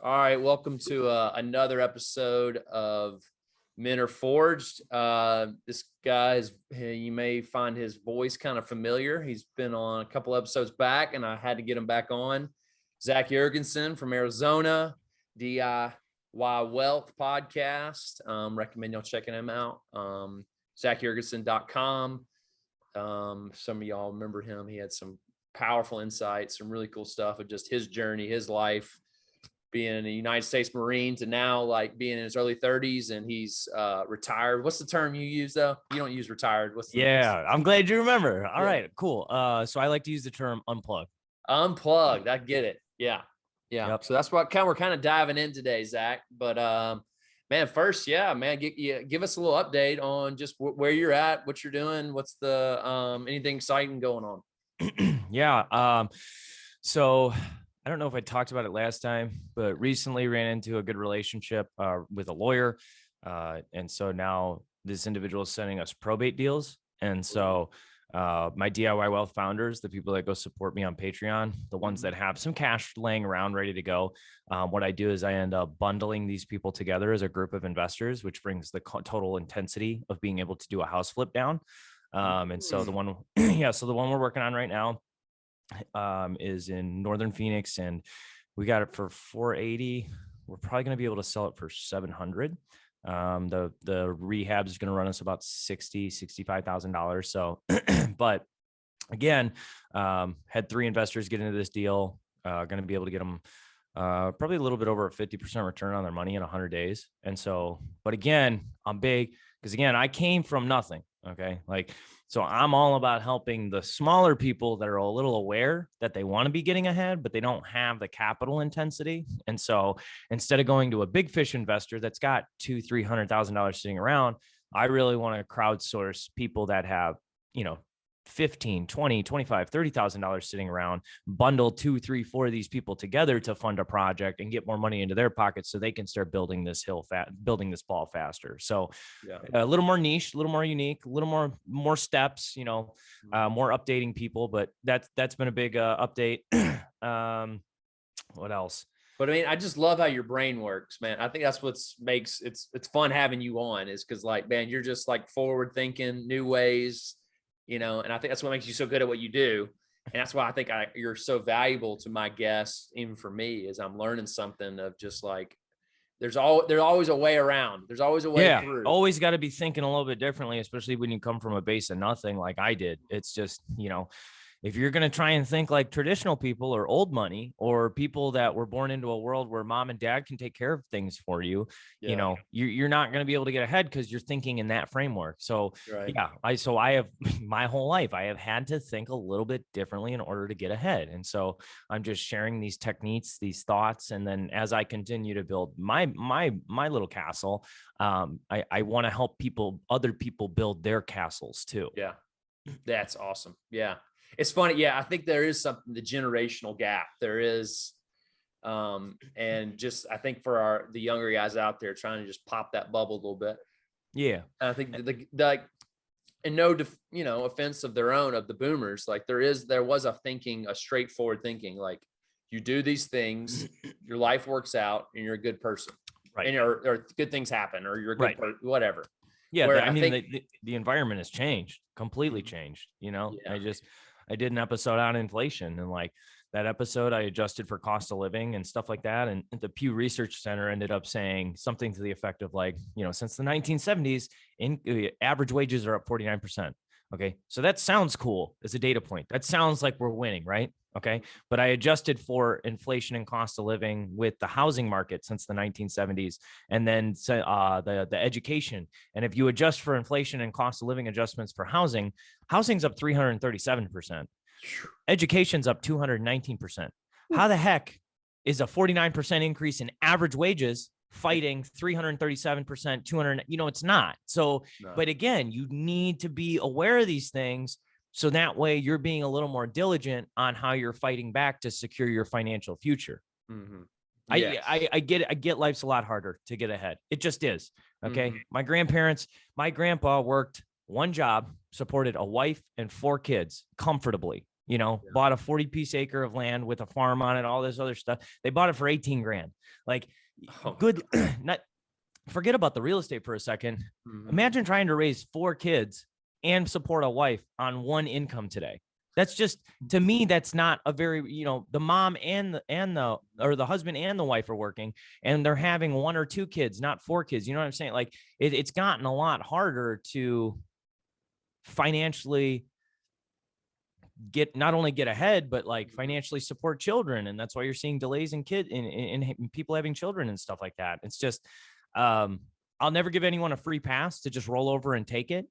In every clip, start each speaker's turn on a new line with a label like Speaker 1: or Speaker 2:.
Speaker 1: All right, welcome to another episode of Men Are Forged. This guy's, you may find his voice kind of familiar. He's been on a couple episodes back, and I had to get him back on. Zac Juergensen from Arizona, DIY Wealth Podcast. Recommend y'all checking him out. ZacJuergensen.com. Some of y'all remember him. He had some powerful insights, some really cool stuff of just his journey, his life, being in the United States Marines, and now like being in his early 30s, and he's retired. What's the term you use though? You don't use retired.
Speaker 2: I'm glad you remember. All right, cool. So I like to use the term unplug.
Speaker 1: Unplugged. I get it. Yeah.
Speaker 2: Yep.
Speaker 1: So that's what we're kind of diving in today, Zac. But man, first, give us a little update on just where you're at, what you're doing, what's the anything exciting going on.
Speaker 2: So I don't know if I talked about it last time, but recently ran into a good relationship with a lawyer. And so now this individual is sending us probate deals. And so my DIY Wealth founders, the people that go support me on Patreon, the ones that have some cash laying around ready to go, what I do is I end up bundling these people together as a group of investors, which brings the total intensity of being able to do a house flip down. And so the one, so the one we're working on right now is in Northern Phoenix, and we got it for 480. We're probably going to be able to sell it for 700. The rehab is going to run us about $65,000. So, but again, had 3 investors get into this deal, going to be able to get them probably a little bit over a 50% return on their money in 100 days. And so, but again, I'm big because again, I came from nothing. Okay. So I'm all about helping the smaller people that are a little aware that they want to be getting ahead, but they don't have the capital intensity. And so instead of going to a big fish investor that's got $200,000-$300,000 sitting around, I really want to crowdsource people that have, $15,000, $20,000, $25,000, $30,000 sitting around, bundle 2, 3, 4 of these people together to fund a project and get more money into their pockets so they can start building this building this ball faster. So a little more niche, a little more unique, a little more steps, more updating people, but that's been a big update. What else?
Speaker 1: But I mean, I just love how your brain works, man. I think that's what makes it's fun having you on, is because like, man, you're just like forward thinking, new ways, and I think that's what makes you so good at what you do. And that's why I think you're so valuable to my guests, even for me, is I'm learning something of just like, there's always a way around. There's always a way through.
Speaker 2: Always got to be thinking a little bit differently, especially when you come from a base of nothing like I did. It's just, if you're going to try and think like traditional people or old money or people that were born into a world where mom and dad can take care of things for you, you're not going to be able to get ahead because you're thinking in that framework. So I have my whole life, I have had to think a little bit differently in order to get ahead. And so I'm just sharing these techniques, these thoughts. And then as I continue to build my little castle, I want to help other people build their castles too.
Speaker 1: Yeah. That's awesome. Yeah. It's funny. Yeah. I think there is something, the generational gap there is. And just, I think for the younger guys out there trying to just pop that bubble a little bit.
Speaker 2: Yeah.
Speaker 1: I think and no, offense of their own, of the boomers, like there was a straightforward thinking, like you do these things, your life works out and you're a good person. Right. And or good things happen, or you're a good person, whatever.
Speaker 2: Yeah. The environment has changed, completely changed, Yeah. I did an episode on inflation, and like that episode, I adjusted for cost of living and stuff like that. And the Pew Research Center ended up saying something to the effect of like, since the 1970s, average wages are up 49%. Okay. So that sounds cool as a data point. That sounds like we're winning, right? Okay. But I adjusted for inflation and cost of living with the housing market since the 1970s, and then the education. And if you adjust for inflation and cost of living adjustments for housing's up 337%. Education's up 219%. How the heck is a 49% increase in average wages fighting 337%, 200, it's not. So, no. But again, you need to be aware of these things. So that way you're being a little more diligent on how you're fighting back to secure your financial future. Mm-hmm. Yes. I get life's a lot harder to get ahead. It just is. Okay. Mm-hmm. My grandpa worked one job, supported a wife and 4 kids comfortably. bought a 40-piece acre of land with a farm on it, all this other stuff. They bought it for 18 grand. Like, good. Not forget about the real estate for a second. Imagine trying to raise 4 kids and support a wife on one income today. That's just, to me, that's not a very, the mom and the husband and the wife are working, and they're having 1 or 2 kids, not 4 kids. You know what I'm saying? Like, it's gotten a lot harder to financially not only get ahead, but like financially support children. And that's why you're seeing delays in people having children and stuff like that. It's just, I'll never give anyone a free pass to just roll over and take it,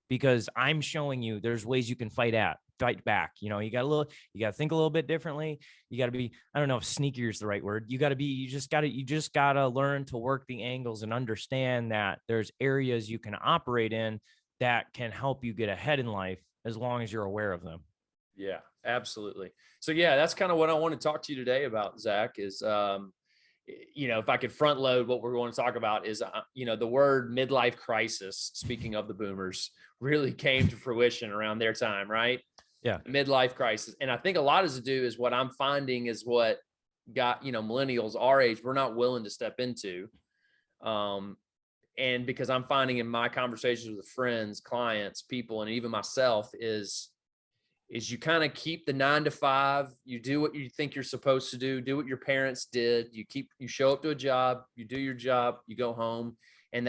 Speaker 2: because I'm showing you there's ways you can fight back. You got to think a little bit differently. You got to be, I don't know if sneakier is the right word. You just got to learn to work the angles and understand that there's areas you can operate in that can help you get ahead in life, as long as you're aware of them.
Speaker 1: Yeah, absolutely. So yeah, that's kind of what I want to talk to you today about, Zach, is, if I could front load what we're going to talk about is, the word midlife crisis, speaking of the boomers, really came to fruition around their time, right?
Speaker 2: Yeah.
Speaker 1: Midlife crisis. And I think a lot has to do is what I'm finding is what got, millennials our age, we're not willing to step into. And because I'm finding in my conversations with friends, clients, people, and even myself is you kind of keep the 9 to 5, you do what you think you're supposed to do what your parents did. You show up to a job, you do your job, you go home, and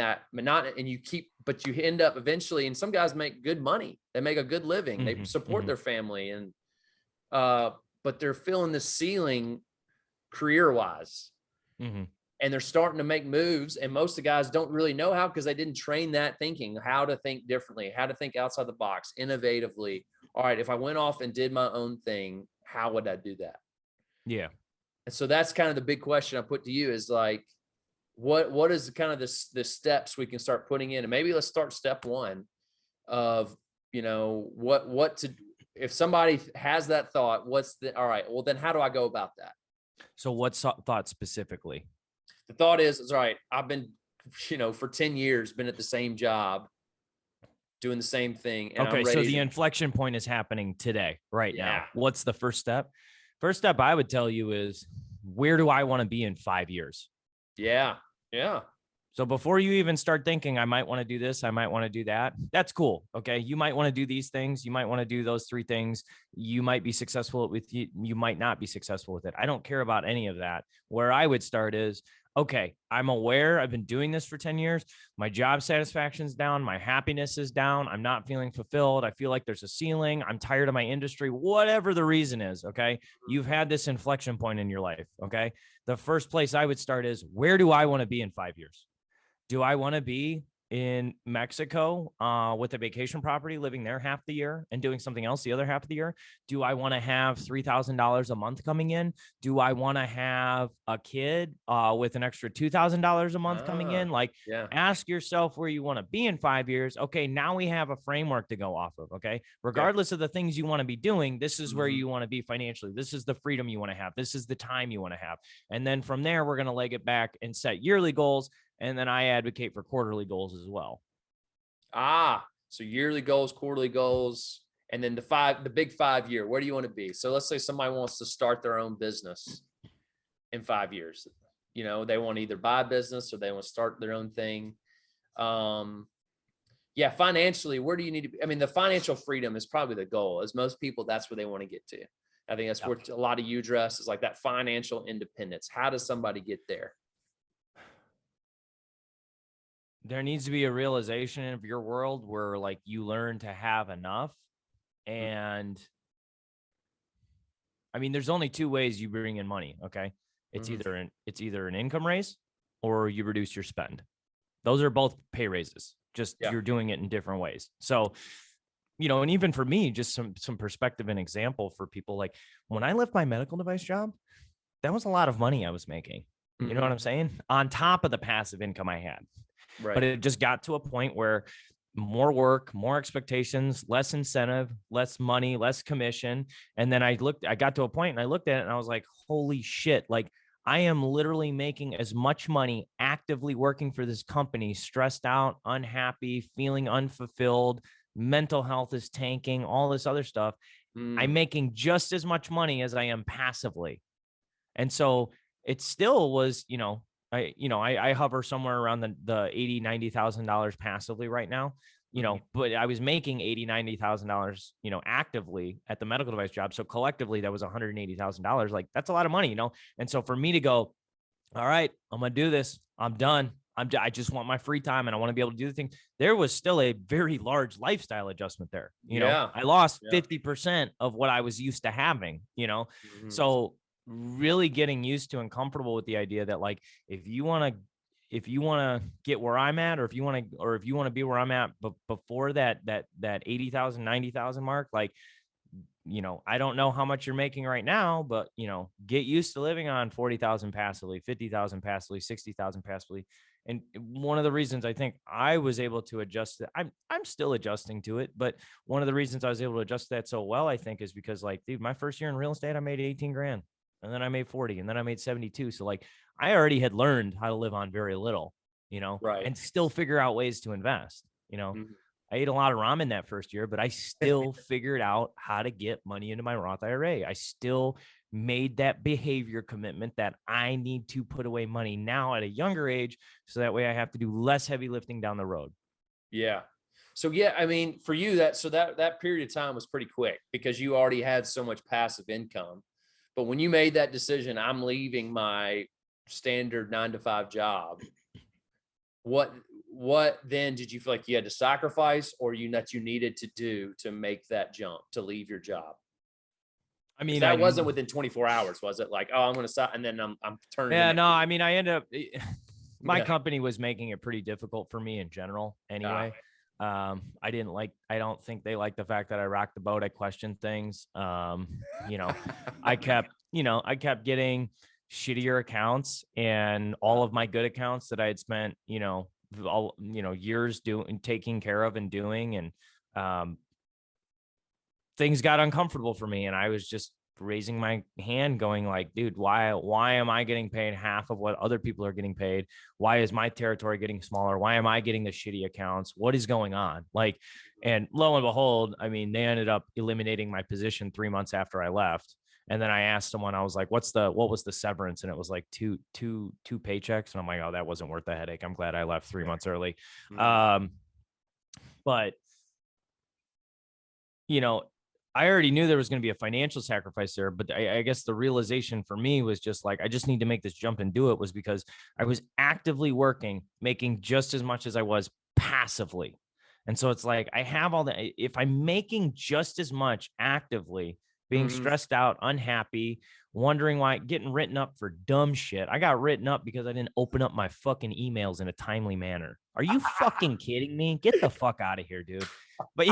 Speaker 1: but you end up eventually, and some guys make good money. They make a good living. They support their family, and, but they're feeling the ceiling career wise. And they're starting to make moves. And most of the guys don't really know how, because they didn't train that thinking, how to think differently, how to think outside the box, innovatively. All right, if I went off and did my own thing, how would I do that?
Speaker 2: Yeah.
Speaker 1: And so that's kind of the big question I put to you is like, what is kind of the steps we can start putting in? And maybe let's start step 1 of, what to, if somebody has that thought, all right, well then how do I go about that?
Speaker 2: So what thought specifically?
Speaker 1: The thought is all right, I've been, for 10 years, been at the same job, doing the same thing. And
Speaker 2: okay. So the inflection point is happening today, right now. What's the first step? First step I would tell you is, where do I want to be in 5 years?
Speaker 1: Yeah. Yeah.
Speaker 2: So before you even start thinking, I might want to do this, I might want to do that, that's cool. Okay. You might want to do these things. You might want to do those 3 things. You might be successful with it. You might not be successful with it. I don't care about any of that. Where I would start is, okay, I'm aware I've been doing this for 10 years. My job satisfaction's down. My happiness is down. I'm not feeling fulfilled. I feel like there's a ceiling. I'm tired of my industry, whatever the reason is. Okay. You've had this inflection point in your life. Okay. The first place I would start is, where do I want to be in 5 years? Do I want to be in Mexico with a vacation property, living there half the year and doing something else the other half of the year? Do I want to have $3,000 a month coming in? Do I want to have a kid with an extra $2,000 a month coming in? Like, ask yourself where you want to be in 5 years. Okay, now we have a framework to go off of. Okay, regardless of the things you want to be doing, this is where you want to be financially. This is the freedom you want to have. This is the time you want to have. And then from there, we're going to leg it back and set yearly goals. And then I advocate for quarterly goals as well.
Speaker 1: So yearly goals, quarterly goals, and then the big 5 year, where do you want to be? So let's say somebody wants to start their own business in 5 years. They want to either buy a business or they want to start their own thing. Financially, where do you need to be? I mean, the financial freedom is probably the goal. As most people, that's where they want to get to. I think that's where a lot of you address is like that financial independence. How does somebody get there?
Speaker 2: There needs to be a realization of your world where like you learn to have enough. And I mean, there's only 2 ways you bring in money. Okay. It's either an income raise or you reduce your spend. Those are both pay raises. Just you're doing it in different ways. So, and even for me, just some perspective and example for people, like when I left my medical device job, that was a lot of money I was making. You know what I'm saying? On top of the passive income I had. Right. But it just got to a point where more work, more expectations, less incentive, less money, less commission. And then I got to a point and I looked at it and I was like, holy shit. Like, I am literally making as much money actively working for this company, stressed out, unhappy, feeling unfulfilled, mental health is tanking, all this other stuff. I'm making just as much money as I am passively. And so it still was, I hover somewhere around the $80,000-$90,000 passively right now, but I was making $80,000-$90,000, actively at the medical device job. So collectively that was $180,000. Like, that's a lot of money, And so for me to go, all right, I'm going to do this. I'm done. I just want my free time and I want to be able to do the thing. There was still a very large lifestyle adjustment there. I lost 50% of what I was used to having, so really getting used to and comfortable with the idea that, like, if you want to get where I'm at, or if you want to be where I'm at, but before that 80,000, 90,000 mark, like, I don't know how much you're making right now, but, get used to living on 40,000 passively, 50,000 passively, 60,000 passively. And one of the reasons I think I was able to adjust that, I'm still adjusting to it, but one of the reasons I was able to adjust that so well, I think, is because, like, dude, my first year in real estate, I made 18 grand, and then I made 40, and then I made 72. So, like, I already had learned how to live on very little,
Speaker 1: Right.
Speaker 2: and still figure out ways to invest, I ate a lot of ramen that first year, but I still figured out how to get money into my Roth IRA. I still made that behavior commitment that I need to put away money now at a younger age, so that way I have to do less heavy lifting down the road.
Speaker 1: Yeah. So, yeah, I mean, for you, that period of time was pretty quick because you already had so much passive income. But when you made that decision, I'm leaving my standard 9-to-5 job, what then did you feel like you had to sacrifice, or that you needed to do to make that jump, to leave your job?
Speaker 2: I mean,
Speaker 1: that wasn't within 24 hours, was it? Like, oh, I'm going to stop, and then I'm turning.
Speaker 2: Yeah, no, I mean, I ended up, my company was making it pretty difficult for me in general anyway. I don't think they liked the fact that I rocked the boat. I questioned things. I kept getting shittier accounts, and all of my good accounts that I had spent, years taking care of and doing. And things got uncomfortable for me. And I was just raising my hand going, like, dude, why am I getting paid half of what other people are getting paid? Why is my territory getting smaller? Why am I getting the shitty accounts? What is going on? Like, and lo and behold, I mean, they ended up eliminating my position 3 months after I left. And then I asked someone, I was like, what was the severance? And it was like two paychecks. And I'm like, oh, that wasn't worth the headache. I'm glad I left 3 months early. But I already knew there was going to be a financial sacrifice there, but I guess the realization for me was just like, I just need to make this jump and do it, was because I was actively working, making just as much as I was passively. And so it's like, I have all that. If I'm making just as much actively, being stressed out, unhappy, wondering why, getting written up for dumb shit. I got written up because I didn't open up my fucking emails in a timely manner. Are you fucking kidding me? Get the fuck out of here, dude. But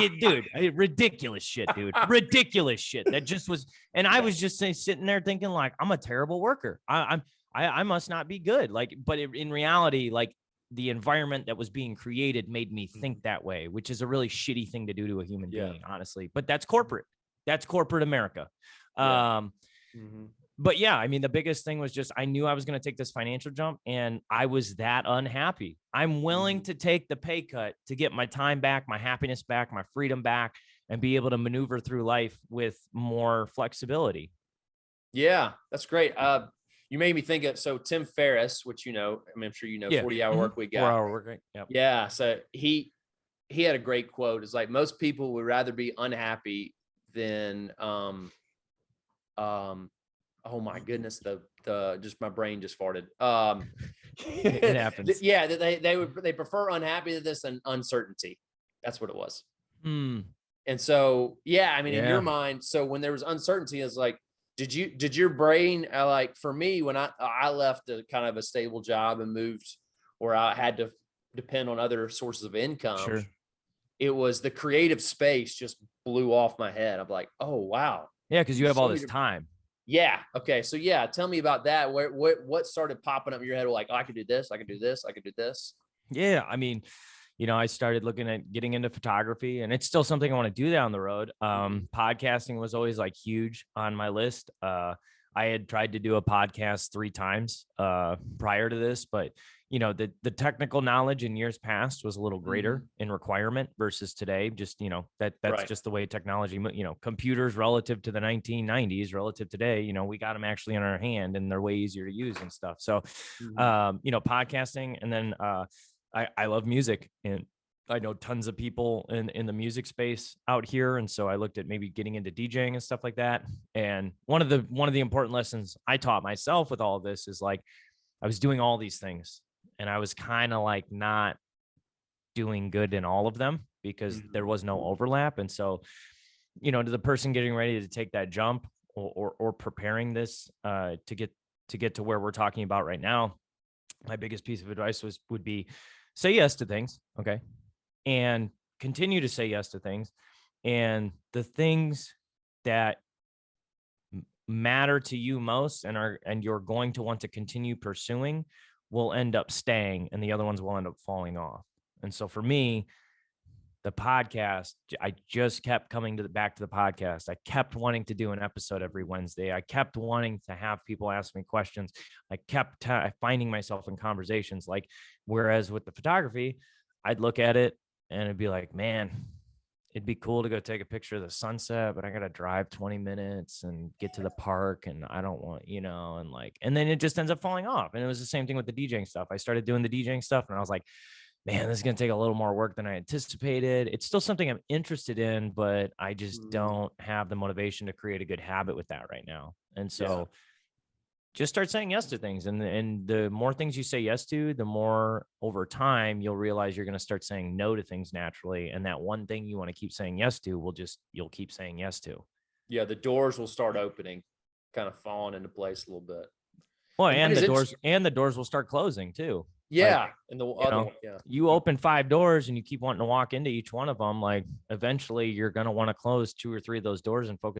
Speaker 2: ridiculous shit, dude. Ridiculous shit. That just was, and I was just sitting there thinking, like, I'm a terrible worker. I must not be good. Like, but in reality, like, the environment that was being created made me think that way, which is a really shitty thing to do to a human being, honestly. But that's corporate. That's corporate America. But yeah, I mean, the biggest thing was just, I knew I was going to take this financial jump, and I was that unhappy. I'm willing to take the pay cut to get my time back, my happiness back, my freedom back, and be able to maneuver through life with more flexibility.
Speaker 1: Yeah, that's great. You made me think of, so Tim Ferriss, which, I mean, I'm sure 40-hour work week.
Speaker 2: 4-hour work week. Yep.
Speaker 1: Yeah. So he had a great quote. It's like, most people would rather be unhappy than oh my goodness, the just my brain just farted.
Speaker 2: It happens.
Speaker 1: Yeah, they prefer unhappy to this than uncertainty. That's what it was. And so, yeah, I mean, in your mind, so when there was uncertainty, it's like, did your brain, like, for me, when I left a kind of a stable job and moved where I had to depend on other sources of income,
Speaker 2: sure,
Speaker 1: it was the creative space just blew off my head. I'm like, oh, wow.
Speaker 2: Yeah, because you have all this time.
Speaker 1: Yeah. Okay. So, yeah, tell me about that. What started popping up in your head? Like, oh, I could do this. I could do this. I could do this.
Speaker 2: Yeah. I mean, I started looking at getting into photography, and it's still something I want to do down the road. Podcasting was always like huge on my list. I had tried to do a podcast 3 times prior to this, but the technical knowledge in years past was a little greater
Speaker 1: Mhm.
Speaker 2: in requirement versus today. Just, that's
Speaker 1: Right.
Speaker 2: just the way technology, computers relative to the 1990s, relative today, we got them actually in our hand and they're way easier to use and stuff. So,
Speaker 1: Mhm.
Speaker 2: podcasting, and then I love music, and I know tons of people in the music space out here. And so I looked at maybe getting into DJing and stuff like that. And one of the important lessons I taught myself with all of this is like, I was doing all these things and I was kind of like not doing good in all of them because there
Speaker 1: Mhm.
Speaker 2: was no overlap. And so, to the person getting ready to take that jump, or preparing this to get to where we're talking about right now, my biggest piece of advice would be say yes to things, okay? And continue to say yes to things. And the things that matter to you most and you're going to want to continue pursuing will end up staying, and the other ones will end up falling off. And so for me, the podcast, I just kept coming back to the podcast. I kept wanting to do an episode every Wednesday. I kept wanting to have people ask me questions. I kept finding myself in conversations, like, whereas with the photography, I'd look at it and it'd be like, man, it'd be cool to go take a picture of the sunset, but I got to drive 20 minutes and get to the park. And I don't want, and then it just ends up falling off. And it was the same thing with the DJing stuff. I started doing the DJing stuff and I was like, man, this is going to take a little more work than I anticipated. It's still something I'm interested in, but I just
Speaker 1: Mhm.
Speaker 2: don't have the motivation to create a good habit with that right now. And
Speaker 1: Yeah.
Speaker 2: so just start saying yes to things. And the more things you say yes to, the more over time you'll realize you're going to start saying no to things naturally. And that one thing you want to keep saying yes to you'll keep saying yes to.
Speaker 1: Yeah. The doors will start opening, kind of falling into place a little bit.
Speaker 2: Well,
Speaker 1: And that
Speaker 2: and
Speaker 1: is
Speaker 2: the
Speaker 1: interesting.
Speaker 2: doors will start closing too. Like,
Speaker 1: Yeah. And the other one. Yeah.
Speaker 2: you open 5 doors and you keep wanting to walk into each one of them, like eventually you're going to want to close 2 or 3 of those doors and focus